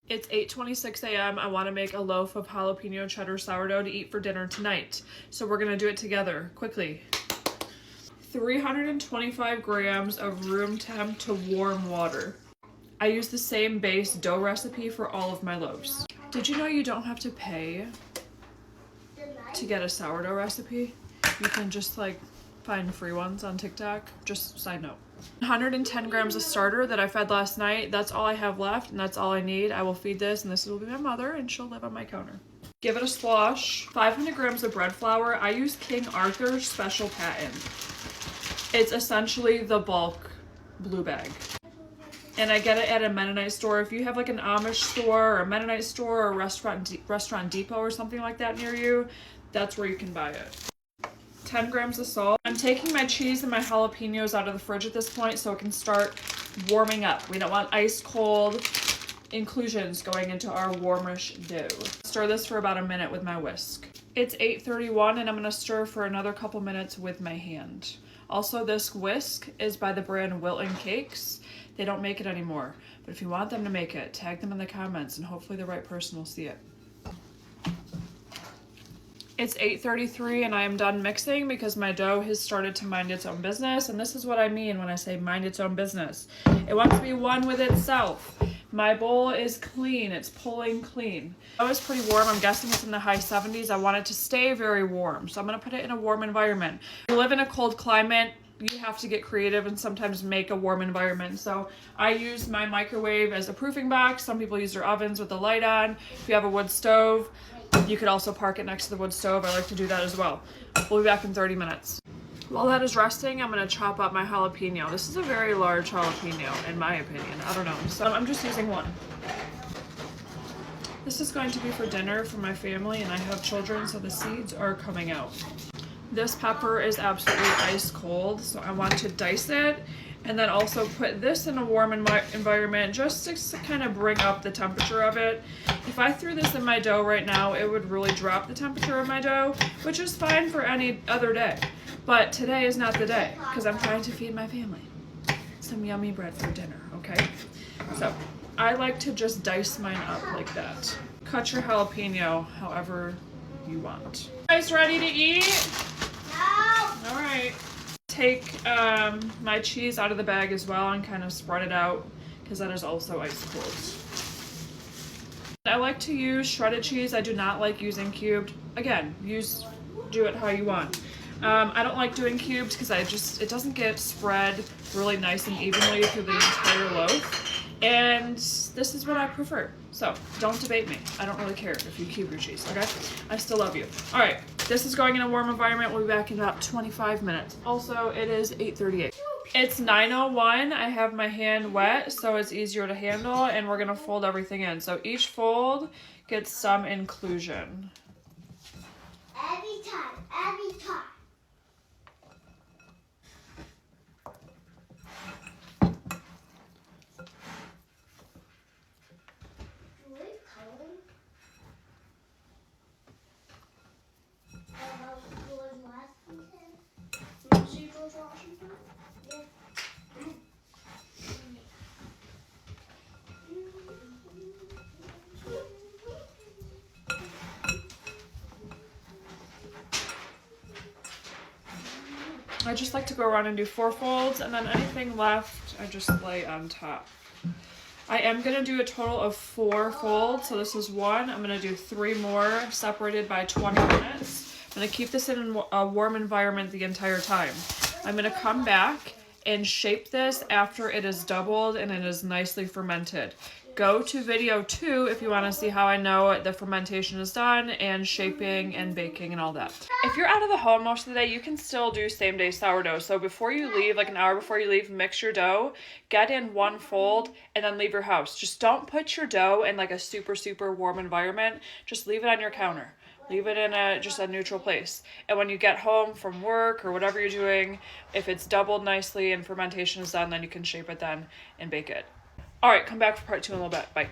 It's 8:26 a.m. I want to make a loaf of jalapeno cheddar sourdough to eat for dinner tonight. So we're going to do it together, quickly. 325 grams of room temp to warm water. I use the same base dough recipe for all of my loaves. Did you know you don't have to pay to get a sourdough recipe? You can just like find free ones on TikTok. Just side note. 110 grams of starter that I fed last night. That's all I have left and that's all I need. I will feed this and this will be my mother and she'll live on my counter. Give it a slosh. 500 grams of bread flour. I use King Arthur's special patent. It's essentially the bulk blue bag. And I get it at a Mennonite store. If you have like an Amish store or a Mennonite store or a restaurant depot or something like that near you, that's where you can buy it. 10 grams of salt. I'm taking my cheese and my jalapenos out of the fridge at this point so it can start warming up. We don't want ice cold inclusions going into our warmish dough. Stir this for about a minute with my whisk. It's 8:31 and I'm gonna stir for another couple minutes with my hand. Also, this whisk is by the brand Wilton Cakes. They don't make it anymore, but if you want them to make it, tag them in the comments and hopefully the right person will see it. It's 8:33 and I am done mixing because my dough has started to mind its own business. And this is what I mean when I say mind its own business. It wants to be one with itself. My bowl is clean. It's pulling clean. The dough is pretty warm. I'm guessing it's in the high 70s. I want it to stay very warm. So I'm going to put it in a warm environment. If you live in a cold climate, you have to get creative and sometimes make a warm environment. So I use my microwave as a proofing box. Some people use their ovens with the light on. If you have a wood stove, you could also park it next to the wood stove. I like to do that as well. We'll be back in 30 minutes. While that is resting, I'm going to chop up my jalapeno. This is a very large jalapeno, in my opinion. I don't know. So I'm just using one. This is going to be for dinner for my family, and I have children, so the seeds are coming out. This pepper is absolutely ice cold, so I want to dice it and then also put this in a warm environment just to kind of bring up the temperature of it. If I threw this in my dough right now, it would really drop the temperature of my dough, which is fine for any other day. But today is not the day because I'm trying to feed my family some yummy bread for dinner, okay? So I like to just dice mine up like that. Cut your jalapeno however you want. You guys ready to eat? No. All right. Take my cheese out of the bag as well and kind of spread it out because that is also ice cold. I like to use shredded cheese. I do not like using cubed. Again, do it how you want. I don't like doing cubes because it doesn't get spread really nice and evenly through the entire loaf. And this is what I prefer. So don't debate me. I don't really care if you cube your cheese, okay? I still love you. All right, this is going in a warm environment. We'll be back in about 25 minutes. Also, it is 8:38. It's 9:01. I have my hand wet, so it's easier to handle, and we're gonna fold everything in. So each fold gets some inclusion. Every time. I just like to go around and do 4 folds, and then anything left, I just lay on top. I am going to do a total of 4 folds, so this is 1. I'm going to do 3 more separated by 20 minutes. I'm going to keep this in a warm environment the entire time. I'm going to come back and shape this after it is doubled and it is nicely fermented. Go to video 2 if you want to see how I know the fermentation is done and shaping and baking and all that. If you're out of the home most of the day, you can still do same day sourdough. So before you leave, like an hour before you leave, mix your dough, get in 1 fold, and then leave your house. Just don't put your dough in like a super, super warm environment. Just leave it on your counter. Leave it in just a neutral place. And when you get home from work or whatever you're doing, if it's doubled nicely and fermentation is done, then you can shape it then and bake it. All right, come back for part 2 in a little bit. Bye.